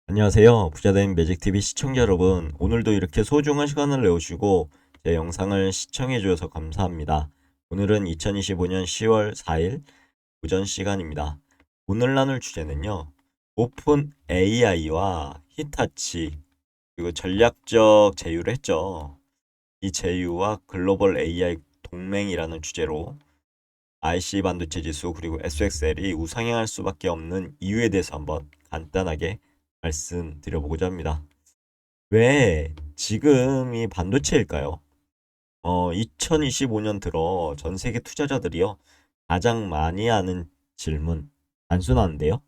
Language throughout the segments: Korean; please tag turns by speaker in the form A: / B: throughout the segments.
A: 안녕하세요. 부자된 매직TV 시청자 여러분. 오늘도 이렇게 소중한 시간을 내오시고 제 영상을 시청해 주셔서 감사합니다. 오늘은 2025년 10월 4일 오전 시간입니다. 오늘 나눌 주제는요. 오픈 AI와 히타치 그리고 전략적 제휴를 했죠. 이 제휴와 글로벌 AI 동맹이라는 주제로 IC 반도체 지수 그리고 SXL이 우상향할 수밖에 없는 이유에 대해서 한번 간단하게 말씀드려보고자 합니다. 왜 지금이 반도체일까요? 2025년 들어 전 세계 투자자들이요. 가장 많이 하는 질문, 단순한데요.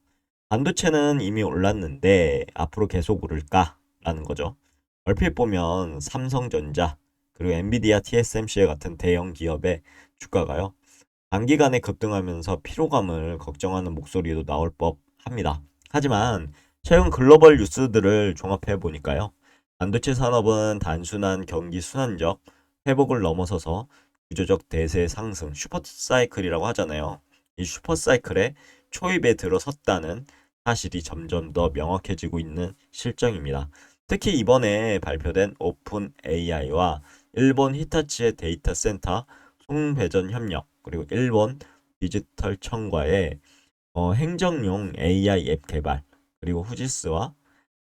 A: 반도체는 이미 올랐는데 앞으로 계속 오를까? 라는 거죠. 얼핏 보면 삼성전자, 그리고 엔비디아, TSMC 같은 대형 기업의 주가가요. 단기간에 급등하면서 피로감을 걱정하는 목소리도 나올 법합니다. 하지만 최근 글로벌 뉴스들을 종합해 보니까요. 반도체 산업은 단순한 경기 순환적 회복을 넘어서서 구조적 대세 상승, 슈퍼사이클이라고 하잖아요. 이 슈퍼사이클의 초입에 들어섰다는 사실이 점점 더 명확해지고 있는 실정입니다. 특히 이번에 발표된 오픈 AI와 일본 히타치의 데이터 센터 송배전 협력, 그리고 일본 디지털 청과의 행정용 AI 앱 개발, 그리고 후지스와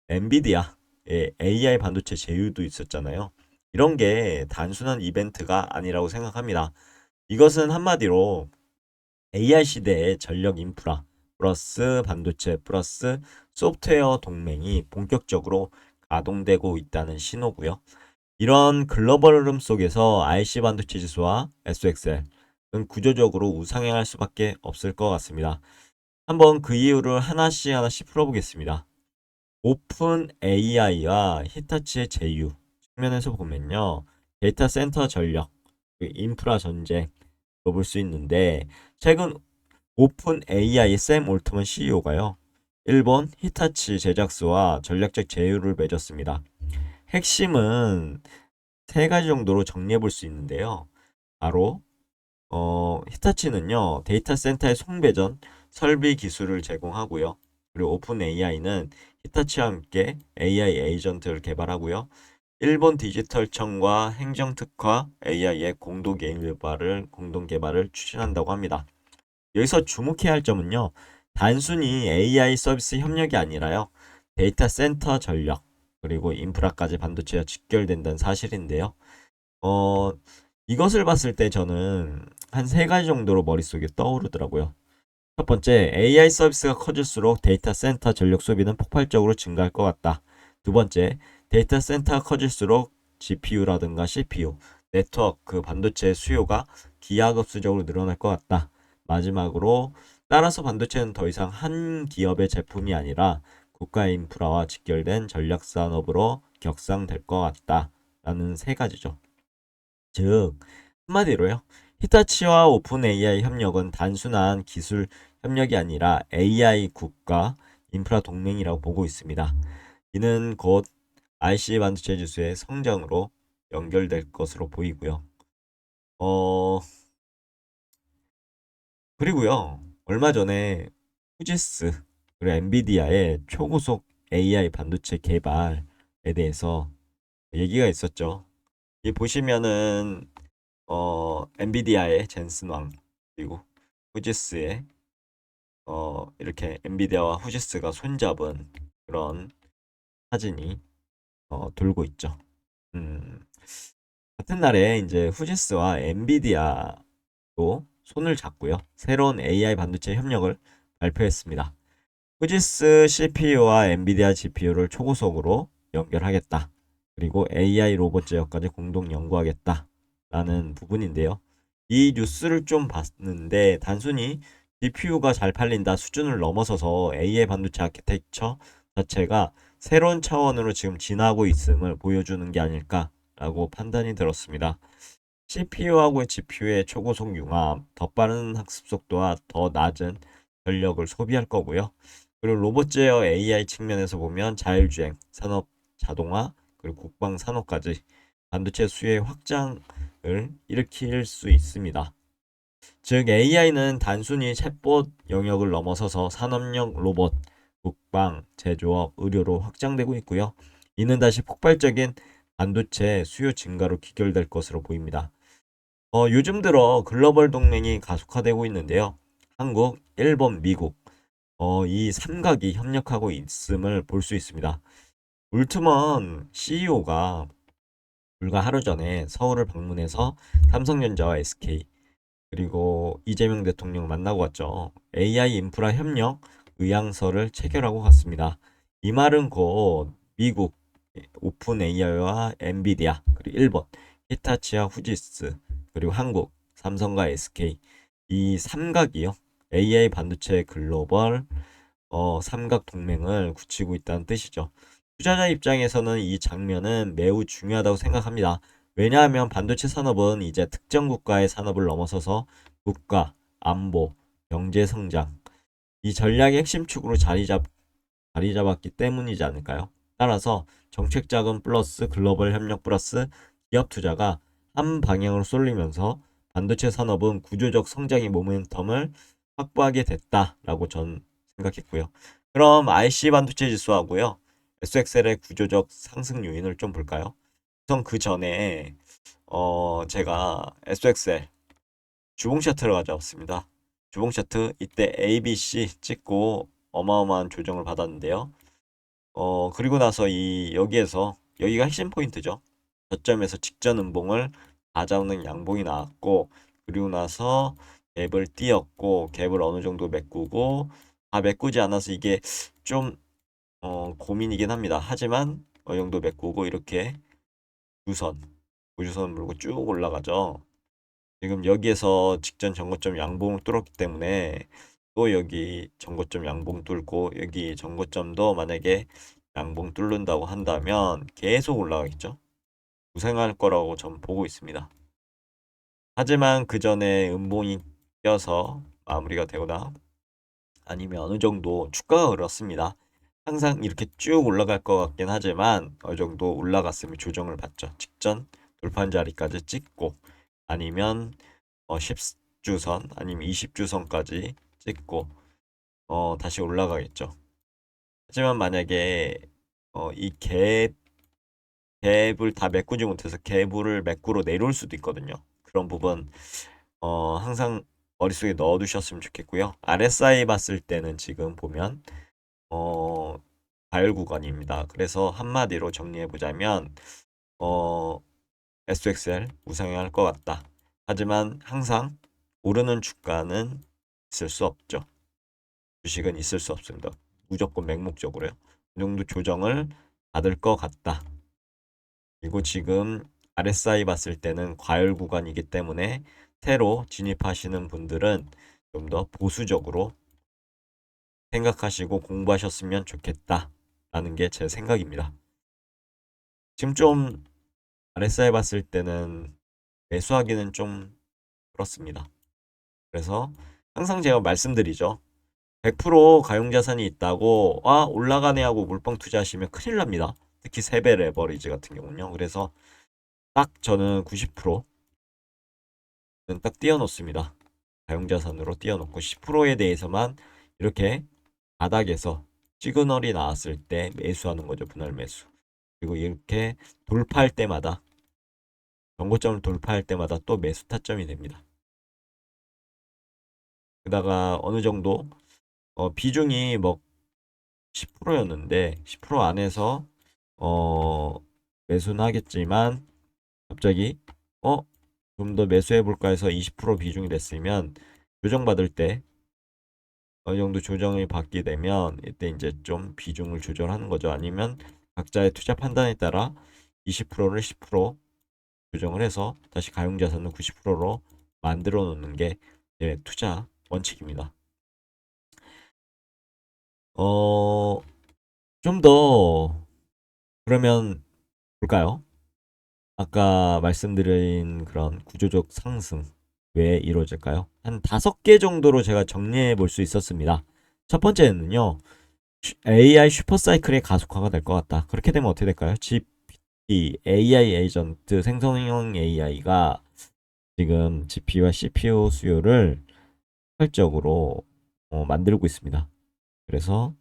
A: 엔비디아의 AI 반도체 제휴도 있었잖아요. 이런 게 단순한 이벤트가 아니라고 생각합니다. 이것은 한마디로 AI 시대의 전력 인프라 플러스 반도체 플러스 소프트웨어 동맹이 본격적으로 가동되고 있다는 신호고요. 이런 글로벌 흐름 속에서 IC 반도체 지수와 SXL은 구조적으로 우상향할 수밖에 없을 것 같습니다. 한번 그 이유를 하나씩 풀어보겠습니다. 오픈 AI와 히타치의 제휴 측면에서 보면요. 데이터 센터 전력, 인프라 전쟁으로 볼 수 있는데 최근 오픈 AI의 샘 올트먼 CEO가요. 일본 히타치 제작소와 전략적 제휴를 맺었습니다. 핵심은 세 가지 정도로 정리해 볼 수 있는데요. 바로 히타치는요. 데이터 센터의 송배전 설비 기술을 제공하고요. 그리고 오픈 AI는 히타치와 함께 AI 에이전트를 개발하고요. 일본 디지털청과 행정특화 AI의 공동 개발을 추진한다고 합니다. 여기서 주목해야 할 점은요. 단순히 AI 서비스 협력이 아니라요. 데이터 센터 전력 그리고 인프라까지 반도체와 직결된다는 사실인데요. 어, 이것을 봤을 때 저는 한 세 가지 정도로 머릿속에 떠오르더라고요. 첫 번째, AI 서비스가 커질수록 데이터 센터 전력 소비는 폭발적으로 증가할 것 같다. 두 번째, 데이터 센터가 커질수록 GPU라든가 CPU, 네트워크, 그 반도체 수요가 기하급수적으로 늘어날 것 같다. 마지막으로, 따라서 반도체는 더 이상 한 기업의 제품이 아니라 국가 인프라와 직결된 전략 산업으로 격상될 것 같다. 라는 세 가지죠. 즉, 한마디로요. 히타치와 오픈 AI 협력은 단순한 기술 협력이 아니라 AI 국가 인프라 동맹이라고 보고 있습니다. 이는 곧 IC 반도체 지수의 성장으로 연결될 것으로 보이고요. 어, 그리고요. 얼마 전에 후지스 그리고 엔비디아의 초고속 AI 반도체 개발에 대해서 얘기가 있었죠. 이 보시면은 엔비디아의 젠슨 왕 그리고 후지스의 이렇게 엔비디아와 후지스가 손잡은 그런 사진이 돌고 있죠. 음, 같은 날에 이제 후지스와 엔비디아도 손을 잡고요. 새로운 AI 반도체 협력을 발표했습니다. 후지스 CPU와 엔비디아 GPU를 초고속으로 연결하겠다. 그리고 AI 로봇 제어까지 공동 연구하겠다. 라는 부분인데요. 이 뉴스를 좀 봤는데 단순히 GPU가 잘 팔린다 수준을 넘어서서 AI 반도체 아키텍처 자체가 새로운 차원으로 지금 진화하고 있음을 보여주는 게 아닐까라고 판단이 들었습니다. CPU하고 GPU의 초고속 융합, 더 빠른 학습 속도와 더 낮은 전력을 소비할 거고요. 그리고 로봇 제어 AI 측면에서 보면 자율주행, 산업 자동화, 그리고 국방 산업까지 반도체 수요의 확장을 일으킬 수 있습니다. 즉 AI는 단순히 챗봇 영역을 넘어서서 산업용 로봇, 국방, 제조업, 의료로 확장되고 있고요. 이는 다시 폭발적인 반도체 수요 증가로 귀결될 것으로 보입니다. 요즘 들어 글로벌 동맹이 가속화되고 있는데요. 한국, 일본, 미국, 이 삼각이 협력하고 있음을 볼 수 있습니다. 울트먼 CEO가 불과 하루 전에 서울을 방문해서 삼성전자와 SK 그리고 이재명 대통령 만나고 왔죠. AI 인프라 협력 의향서를 체결하고 갔습니다. 이 말은 곧 미국 오픈 AI와 엔비디아 그리고 일본 히타치와 후지스 그리고 한국 삼성과 SK 이 삼각이요. AI 반도체 글로벌 삼각 동맹을 굳히고 있다는 뜻이죠. 투자자 입장에서는 이 장면은 매우 중요하다고 생각합니다. 왜냐하면 반도체 산업은 이제 특정 국가의 산업을 넘어서서 국가, 안보, 경제 성장, 이 전략의 핵심 축으로 자리 잡았기 때문이지 않을까요? 따라서 정책 자금 플러스 글로벌 협력 플러스 기업 투자가 한 방향으로 쏠리면서 반도체 산업은 구조적 성장의 모멘텀을 확보하게 됐다라고 전 생각했고요. 그럼 IC 반도체 지수하고요. SXL의 구조적 상승 요인을 좀 볼까요? 우선 그 전에 제가 SXL 주봉 차트를 가져왔습니다. 주봉 차트 이때 ABC 찍고 어마어마한 조정을 받았는데요. 그리고 나서 여기에서 여기가 핵심 포인트죠. 저점에서 직전 음봉을 다잡는 양봉이 나왔고 그리고 나서 갭을 띄었고 갭을 어느 정도 메꾸고 메꾸지 않아서 이게 좀 고민이긴 합니다. 하지만 어느 정도 메꾸고 이렇게 우선 우주선 물고 쭉 올라가죠. 지금 여기에서 직전 전고점 양봉을 뚫었기 때문에 또 여기 전고점 양봉 뚫고 여기 전고점도 만약에 양봉 뚫는다고 한다면 계속 올라가겠죠. 우상할 거라고 전 보고 있습니다. 하지만 그 전에 음봉이 껴서 마무리가 되거나 아니면 어느 정도 주가가 그렇습니다. 항상 이렇게 쭉 올라갈 것 같긴 하지만 어느 정도 올라갔으면 조정을 받죠. 직전 돌판 자리까지 찍고 아니면 10주선 아니면 20주선까지 찍고 다시 올라가겠죠. 하지만 만약에 이 갭을 다 메꾸지 못해서 갭을 메꾸러 내려올 수도 있거든요. 그런 부분 항상 머릿속에 넣어두셨으면 좋겠고요. RSI 봤을 때는 지금 보면 과열 구간입니다. 그래서 한마디로 정리해보자면 어, SXL 우상향할 것 같다. 하지만 항상 오르는 주가는 있을 수 없죠. 주식은 있을 수 없습니다. 무조건 맹목적으로요. 이 정도 조정을 받을 것 같다. 그리고 지금 RSI 봤을 때는 과열 구간이기 때문에 새로 진입하시는 분들은 좀 더 보수적으로 생각하시고 공부하셨으면 좋겠다라는 게 제 생각입니다. 지금 좀 RSI 봤을 때는 매수하기는 좀 그렇습니다. 그래서 항상 제가 말씀드리죠. 100% 가용자산이 있다고 올라가네 하고 물뻥 투자하시면 큰일 납니다. 특히 세배 레버리지 같은 경우는요. 그래서 딱 저는 90%는 딱 띄워놓습니다. 가용자산으로 띄워놓고 10%에 대해서만 이렇게 바닥에서 시그널이 나왔을 때 매수하는 거죠. 분할 매수. 그리고 이렇게 돌파할 때마다 정고점을 돌파할 때마다 또 매수 타점이 됩니다. 게다가 어느 정도 비중이 뭐 10%였는데 10% 안에서 어 매수는 하겠지만 갑자기 좀 더 매수해 볼까 해서 20% 비중이 됐으면 조정받을 때 어느 정도 조정이 받게 되면 이때 이제 좀 비중을 조절하는 거죠. 아니면 각자의 투자 판단에 따라 20%를 10% 조정을 해서 다시 가용자산은 90%로 만들어 놓는 게 투자 원칙입니다. 좀 더 그러면 볼까요? 아까 말씀드린 그런 구조적 상승 왜 이루어질까요? 한 5개 정도로 제가 정리해 볼 수 있었습니다. 첫 번째는요. AI 슈퍼사이클의 가속화가 될 것 같다. 그렇게 되면 어떻게 될까요? GPT, AI 에이전트, 생성형 AI가 지금 GPU와 CPU 수요를 폭발적으로 만들고 있습니다. 그래서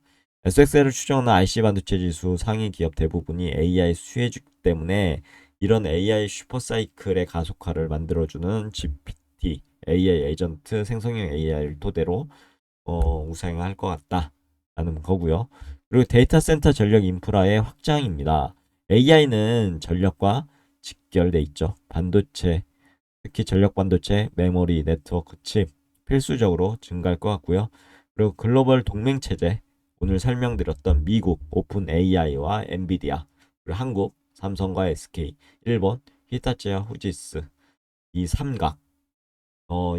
A: SXL을 추정하는 IC 반도체 지수 상위 기업 대부분이 AI 수혜주기 때문에 이런 AI 슈퍼사이클의 가속화를 만들어주는 GPT, AI 에이전트, 생성형 AI를 토대로 우상향할 것 같다라는 거고요. 그리고 데이터 센터 전력 인프라의 확장입니다. AI는 전력과 직결돼 있죠. 반도체, 특히 전력 반도체, 메모리, 네트워크 칩 필수적으로 증가할 것 같고요. 그리고 글로벌 동맹 체제, 오늘 설명드렸던 미국 오픈 AI와 엔비디아, 그리고 한국 삼성과 SK, 일본 히타치와 후지스, 이 삼각,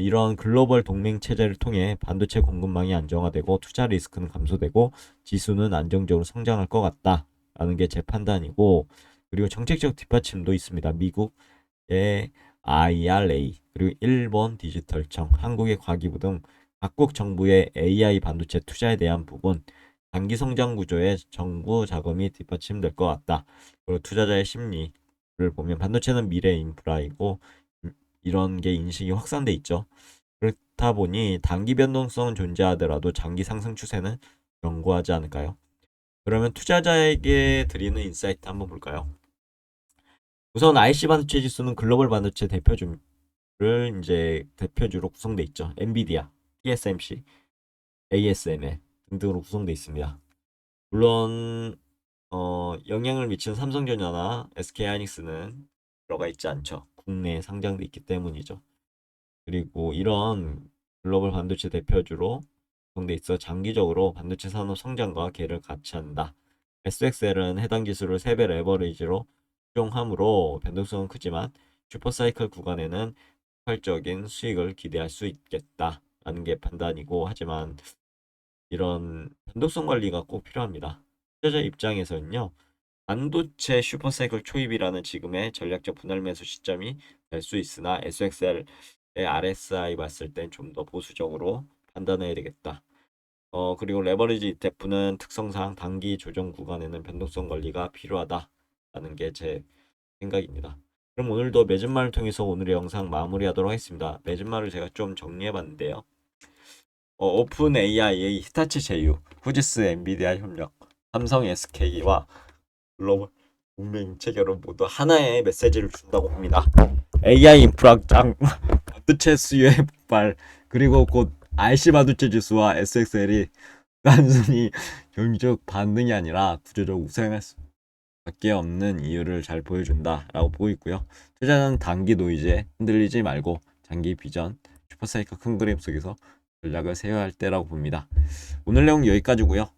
A: 이런 글로벌 동맹 체제를 통해 반도체 공급망이 안정화되고 투자 리스크는 감소되고 지수는 안정적으로 성장할 것 같다라는 게 제 판단이고, 그리고 정책적 뒷받침도 있습니다. 미국의 IRA, 그리고 일본 디지털청, 한국의 과기부 등 각국 정부의 AI 반도체 투자에 대한 부분, 단기 성장 구조의 정부 자금이 뒷받침될 것 같다. 그리고 투자자의 심리를 보면 반도체는 미래 인프라이고 이런 게 인식이 확산돼 있죠. 그렇다 보니 단기 변동성은 존재하더라도 장기 상승 추세는 견고하지 않을까요? 그러면 투자자에게 드리는 인사이트 한번 볼까요? 우선 IC 반도체 지수는 글로벌 반도체 대표주를 이제 대표주로 구성돼 있죠. 엔비디아, TSMC, ASML 등등으로 구성돼 있습니다. 물론 영향을 미치는 삼성전자나 SK하이닉스는 들어가 있지 않죠. 국내에 상장돼 있기 때문이죠. 그리고 이런 글로벌 반도체 대표주로 구성돼 있어 장기적으로 반도체 산업 성장과 궤를 같이 한다. SXL은 해당 지수를 3배 레버리지로 추종하므로 변동성은 크지만 슈퍼사이클 구간에는 폭발적인 수익을 기대할 수 있겠다라는 게 판단이고, 하지만 이런 변동성 관리가 꼭 필요합니다. 투자자 입장에서는요, 반도체 슈퍼사이클 초입이라는 지금의 전략적 분할 매수 시점이 될 수 있으나 SXL의 RSI 봤을 땐 좀 더 보수적으로 판단해야 되겠다. 그리고 레버리지 ETF는 특성상 단기 조정 구간에는 변동성 관리가 필요하다라는 게 제 생각입니다. 그럼 오늘도 매진말을 통해서 오늘의 영상 마무리하도록 하겠습니다. 매진말을 제가 좀 정리해봤는데요. 오픈 AI의 히타치 제휴, 후지스 엔비디아 협력, 삼성 SK와 글로벌 동맹 체결은 모두 하나의 메시지를 준다고 봅니다. AI 인프라 짱, 반도체 수요의 폭발, 그리고 곧 RC 반도체 지수와 SXL이 단순히 경제적 반등이 아니라 구조적 우상할 수밖에 없는 이유를 잘 보여준다라고 보고 있고요. 투자는 단기 노이즈에 흔들리지 말고 장기 비전, 슈퍼사이클 큰 그림 속에서 전략을 세워야 할 때라고 봅니다. 오늘 내용 여기까지고요.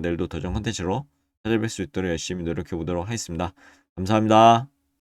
A: 내일도 더 좋은 컨텐츠로 찾아뵐 수 있도록 열심히 노력해 보도록 하겠습니다. 감사합니다.